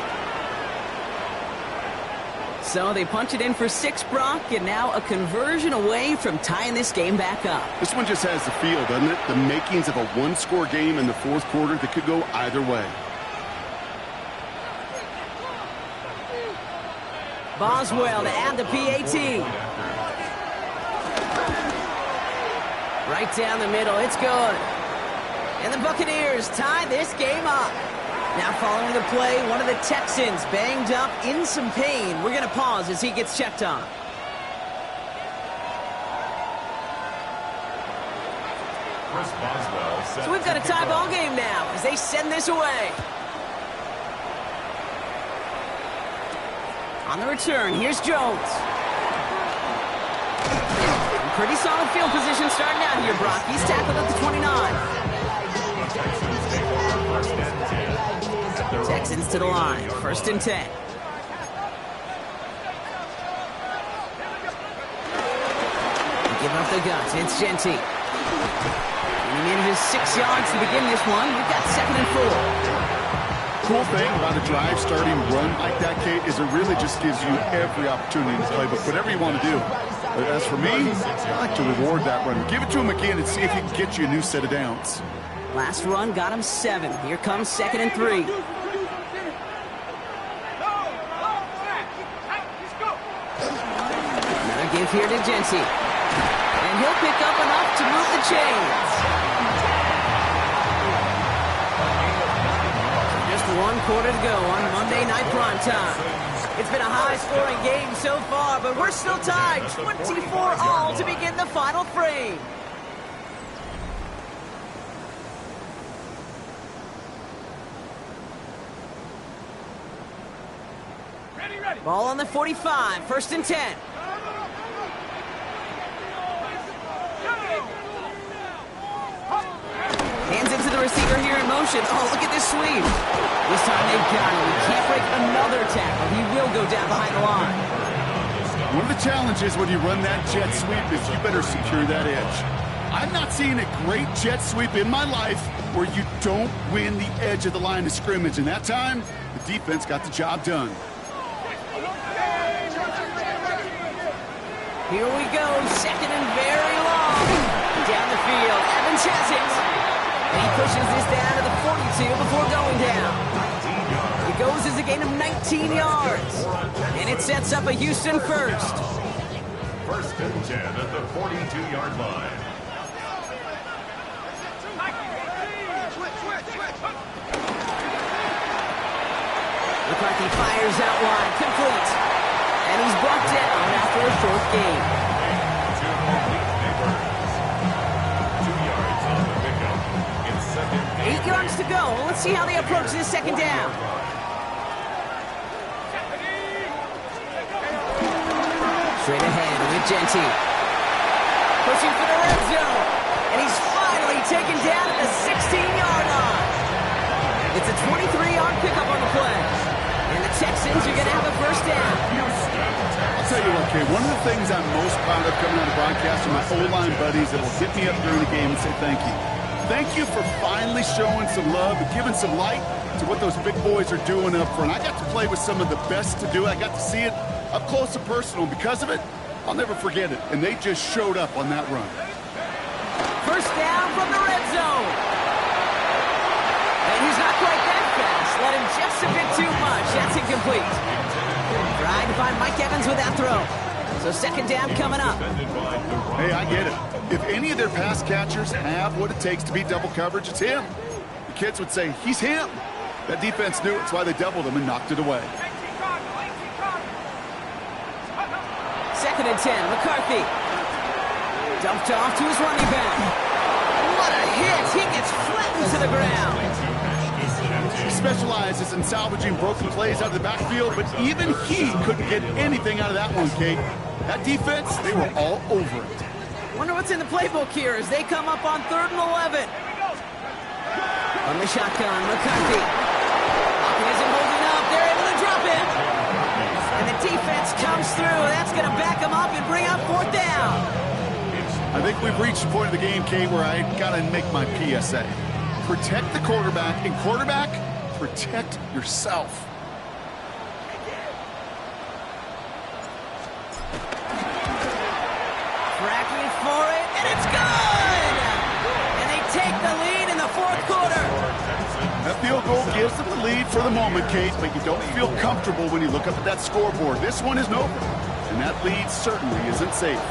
So they punch it in for 6, Brock, and now a conversion away from tying this game back up. This one just has the feel, doesn't it? The makings of a one-score game in the 4th quarter that could go either way. Boswell to add the PAT. Right down the middle. It's good. And the Buccaneers tie this game up. Now following the play, one of the Texans banged up in some pain. We're going to pause as he gets checked on. So we've got a tie ball game now as they send this away. On the return, here's Jones. Pretty solid field position starting out here, Brock. He's tackled at the 29. Texans to the line, 1st and 10. Give up the guts, it's Genty. And he manages 6 yards to begin this one. We've got 2nd and 4. Cool thing about a drive starting run like that, Kate, is it really just gives you every opportunity to play, but whatever you want to do. But as for me, I like to reward that run. Give it to him again and see if he can get you a new set of downs. Last run got him 7. Here comes 2nd and 3. Another give here to Genty. And he'll pick up enough to move the chains. Just 1 quarter to go on Monday Night Primetime. It's been a high-scoring game so far, but we're still tied 24-all to begin the final frame. Ball on the 45, 1st and 10. Hands it to the receiver here in motion. Oh, look at this sweep. This time they've got him. He can't break another tackle. He will go down behind the line. One of the challenges when you run that jet sweep is you better secure that edge. I've not seen a great jet sweep in my life where you don't win the edge of the line of scrimmage. And that time, the defense got the job done. Here we go. 2nd and very long. Down the field. Evans has it. And he pushes this down to the 42 before going down. It goes as a gain of 19 yards. And it sets up a Houston first. 1st and 10 at the 42-yard line. McCarthy fires out wide. Complete. And he's brought down after a short gain. 8 yards to go. Let's see how they approach this 2nd down. Straight ahead with Genty. Pushing for the red zone. And he's finally taken down at the 16-yard line. It's a 23-yard pickup on the play. And the Texans are going to have a 1st down. I'll tell you what, Kay, one of the things I'm most proud of coming out of the broadcast are my O-line buddies that will hit me up during the game and say thank you. Thank you for finally showing some love and giving some light to what those big boys are doing up front. I got to play with some of the best to do it. I got to see it up close and personal. Because of it, I'll never forget it. And they just showed up on that run. First down from the red zone. And he's not quite that fast. Let him just a bit too much. That's incomplete. Trying to find Mike Evans with that throw. So second down coming up. Hey, I get it. If any of their pass catchers have what it takes to beat double coverage, it's him. The kids would say, he's him. That defense knew it. That's why they doubled him and knocked it away. Second and 10, McCarthy. Dumped off to his running back. What a hit! He gets flattened to the ground. He specializes in salvaging broken plays out of the backfield, but even he couldn't get anything out of that one, Kate. That defense, they were all over it. Wonder what's in the playbook here as they come up on 3rd and 11. On the shotgun, McCarthy. Hopkins isn't holding up. They're able to drop him. And the defense comes through. That's going to back him up and bring up 4th down. I think we've reached the point of the game, Kate, where I got to make my PSA. Protect the quarterback, and quarterback, protect yourself. Tracking for it, and it's good! And they take the lead in the 4th quarter. That field goal gives them the lead for the moment, Kate, but you don't feel comfortable when you look up at that scoreboard. This one isn't over, and that lead certainly isn't safe.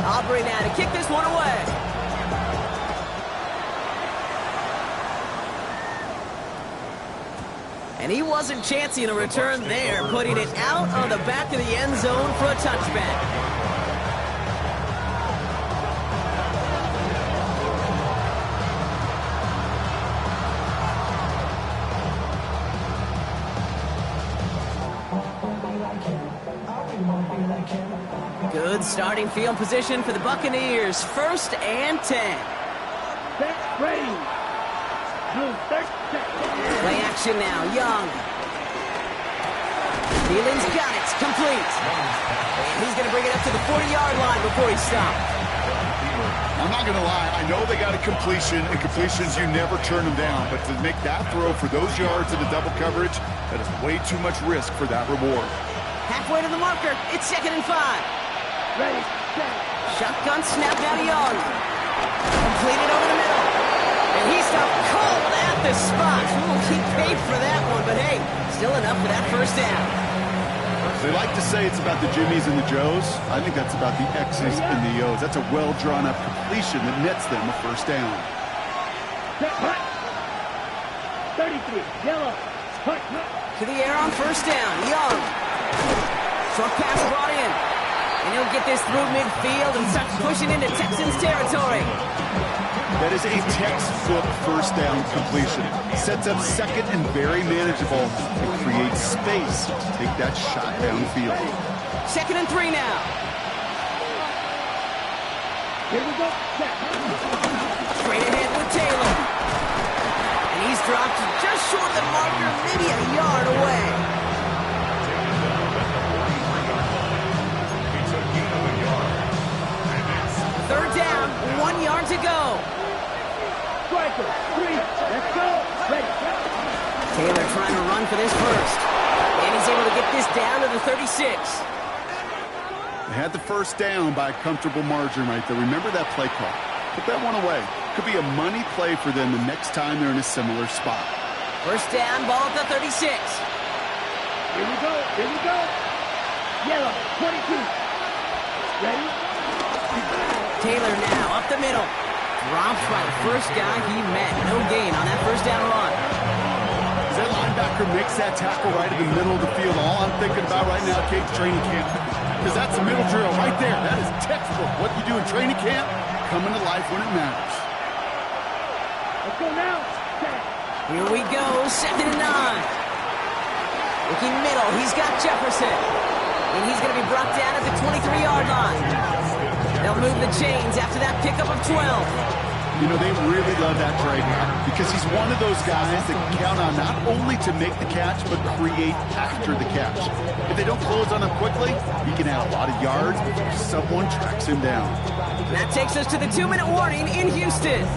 Aubrey now to kick this one away. And he wasn't chancing a return there, putting it out on the back of the end zone for a touchback. Good starting field position for the Buccaneers. 1st and 10. Set, ready. Blue, 13. Play action now. Young. Thielens got it. Complete. And he's going to bring it up to the 40-yard line before he stopped. I'm not going to lie. I know they got a completion, and completions, you never turn them down. But to make that throw for those yards into double coverage, that is way too much risk for that reward. Halfway to the marker. It's 2nd and 5. Ready, set. Shotgun snap down to Young. Completed over the middle. And he stopped cold at the spot. Ooh, he paid for that one, but hey, still enough for that 1st down. They like to say it's about the Jimmies and the Joes. I think that's about the X's and the O's. That's a well-drawn-up completion that nets them a 1st down. Set, hut. 33, yellow. Hut, hut. To the air on 1st down. Young. Short pass brought in. And he'll get this through midfield and start pushing into Texans territory. That is a textbook 1st down completion. Sets up 2nd and very manageable and creates space to take that shot downfield. 2nd and 3 now. Here we go. Set. Straight ahead with Taylor. And he's dropped just short of the marker, maybe a yard away. Third down, 1 yard to go. Striker, 3, let's go. Ready. Taylor trying to run for this first. And he's able to get this down to the 36. They had the 1st down by a comfortable margin right there. Remember that play call. Put that one away. Could be a money play for them the next time they're in a similar spot. 1st down, ball at the 36. Here we go. Here we go. Yellow, 22. Ready? Taylor now up the middle. Dropped by the first guy he met. No gain on that 1st down run. As that linebacker makes that tackle right in the middle of the field, all I'm thinking about right now, Kate's training camp. Because that's a middle drill right there. That is textbook. What you do in training camp, coming to life when it matters. Let's go now. Set. Here we go, 2nd and 9. Looking middle, he's got Jefferson. And he's going to be brought down at the 23-yard line. They'll move the chains after that pickup of 12. You know, they really love that drag route because he's one of those guys that can count on not only to make the catch, but create after the catch. If they don't close on him quickly, he can add a lot of yards before someone tracks him down. That takes us to the 2-minute warning in Houston.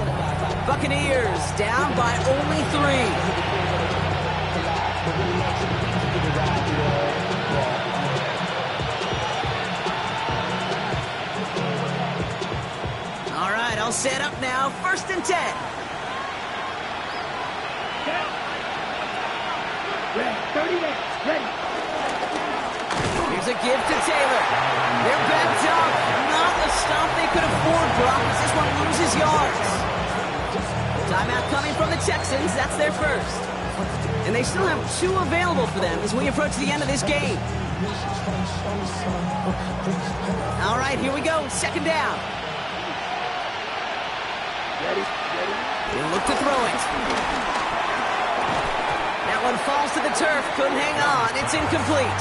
Buccaneers down by only 3. All right, I'll set up now. 1st and 10. Ready. 30 minutes. Ready. Here's a give to Taylor. They're backed up. Not a stop they could afford, Brock, as this one loses yards. Timeout coming from the Texans. That's their first. And they still have 2 available for them as we approach the end of this game. All right, here we go. 2nd down. Ready. He'll look to throw it. That one falls to the turf. Couldn't hang on. It's incomplete.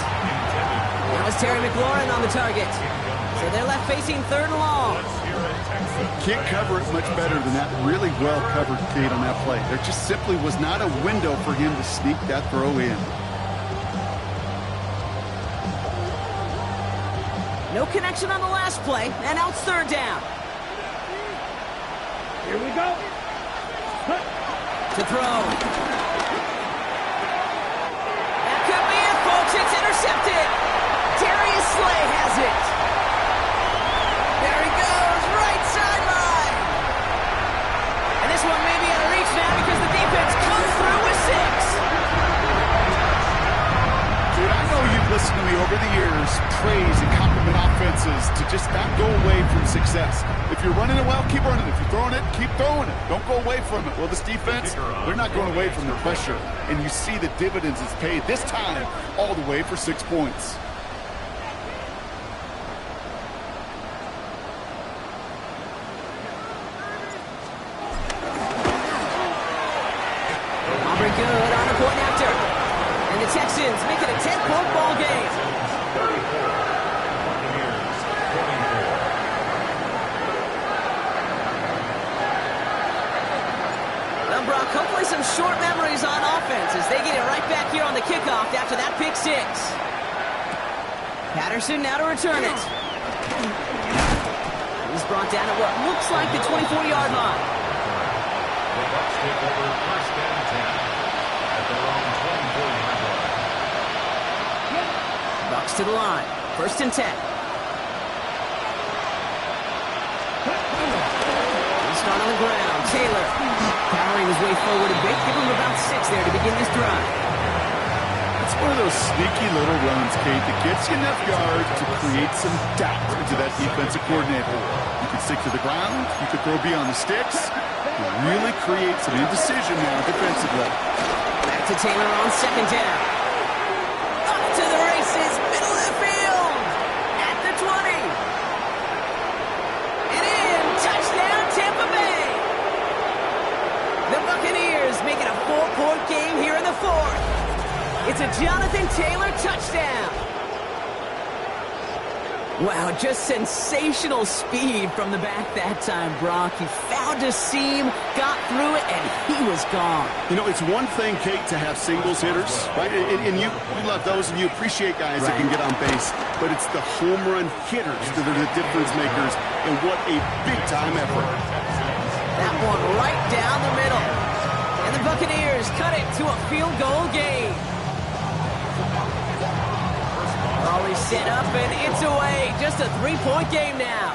That was Terry McLaurin on the target. So they're left facing 3rd and long. Can't cover it much better than that really well-covered Kate on that play. There just simply was not a window for him to sneak that throw in. No connection on the last play, and now it's 3rd down. Here we go. To throw. That could be it, folks. It's intercepted. Darius Slay has it. There he goes, right sideline. And this one may be out of reach now because the defense comes through with 6. Dude, I know you've listened to me over the years praise and compliment offenses to just not go away from success. If you're running it well, keep running it. If you're throwing it, keep throwing it. Don't go away from it. Well, this defense, they're not going away from the pressure. And you see the dividends it's paid this time all the way for 6 points. Aubrey good on the point after. And the Texans make it a 10-point ball game. 34. Buccaneers, 24. Well, Brock, hopefully some short memories on offense as they get it right back here on the kickoff after that pick 6. Patterson now to return it. He's brought down at what looks like the 24-yard line. The Bucs take over 1st and 10 at their own 24-yard line. Bucs to the line. 1st and 10. He's start on the ground. Taylor powering his way forward a bit. Give him about 6 there to begin this drive. It's one of those sneaky little runs, Kate, that gets you enough yards to create some doubt into that defensive coordinator. You can stick to the ground. You can throw beyond the sticks. You really create some indecision now defensively. Back to Taylor on 2nd down. Up to the races, middle of the field. At the 20. And in, touchdown Tampa Bay. The Buccaneers make it a 4-point game here in the 4th. It's a Jonathan Taylor touchdown. Wow, just sensational speed from the back that time, Brock. He found a seam, got through it, and he was gone. You know, it's one thing, Kate, to have singles hitters, right? And you love those, and you appreciate guys that can get on base. But it's the home run hitters that are the difference makers, and what a big-time effort. That one right down the middle. And the Buccaneers cut it to a field goal game. Always set up, and it's away. Just a 3-point game now.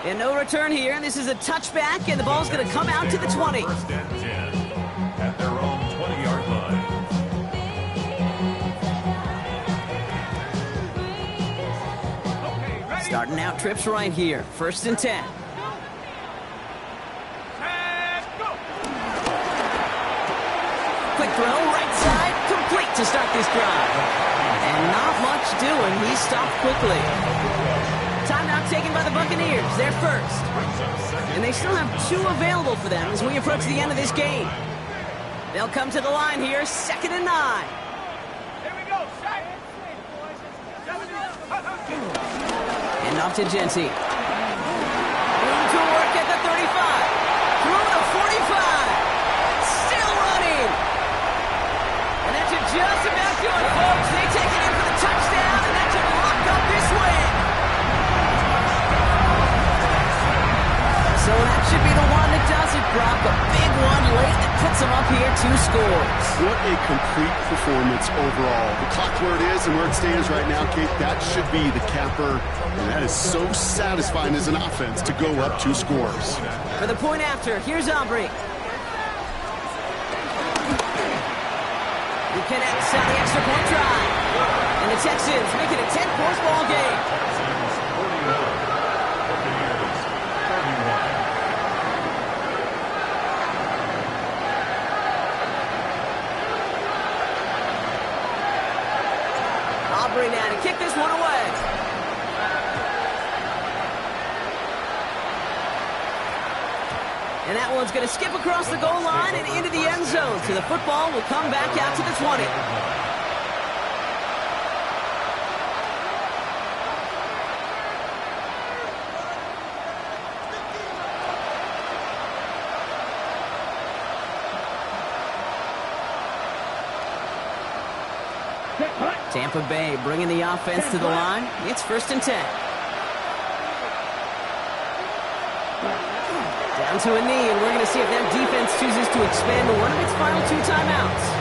And no return here, and this is a touchback, and the ball's going to come out to the 20. 1st and 10 at their own 20-yard line. Starting out trips right here. 1st and 10. Quick throw, right side, complete to start this drive. And not much doing. He stopped quickly. Timeout taken by the Buccaneers. They're first. And they still have 2 available for them as we approach the end of this game. They'll come to the line here, 2nd and 9. Here we go. And off to Genty. them up here, 2 scores. What a complete performance overall. The clock where it is and where it stands right now, Kate, that should be the capper. And that is so satisfying as an offense to go up 2 scores. For the point after, here's Aubrey. He connects on the extra point try. And the Texans make it a 10-point ball game. Texans 41, Buccaneers 31. Aubrey now to kick this one away. And that one's going to skip across the goal line and into the end zone. So the football will come back out to the 20. Tampa Bay bringing the offense to the line. It's 1st and 10. Down to a knee, and we're going to see if that defense chooses to expand to one of its final 2 timeouts.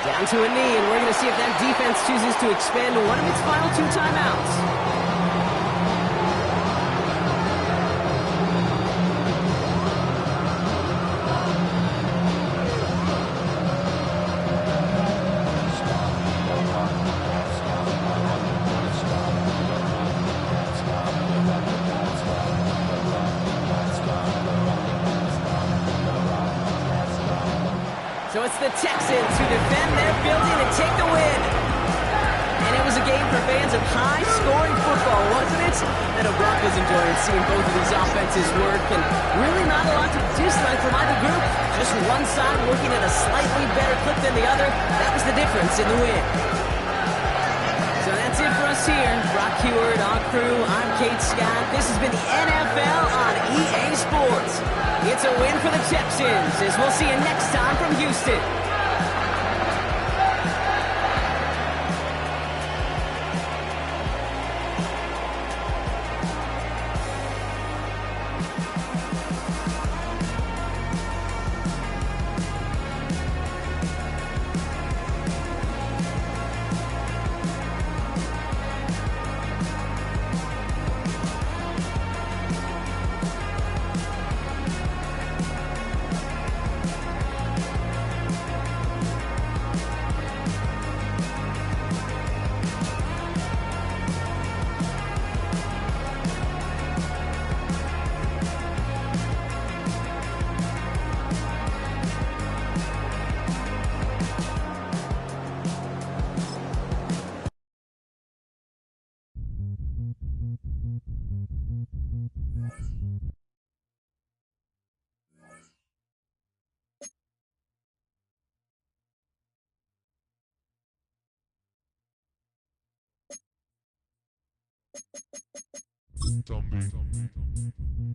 Down to a knee, and we're going to see if that defense chooses to expand to one of its final 2 timeouts. So it's the Texans who defend their building and take the win. And it was a game for fans of high-scoring football, wasn't it? And a Broncos enjoying seeing both of these offenses work, and really not a lot to dislike from either group. Just one side working at a slightly better clip than the other. That was the difference in the win. So that's it for us here. Brock Heward, our crew, I'm Kate Scott. This has been the NFL on EA Sports. It's a win for the Texans, as we'll see you next time from Houston.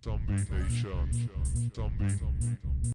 Zombie Nation. Zombie.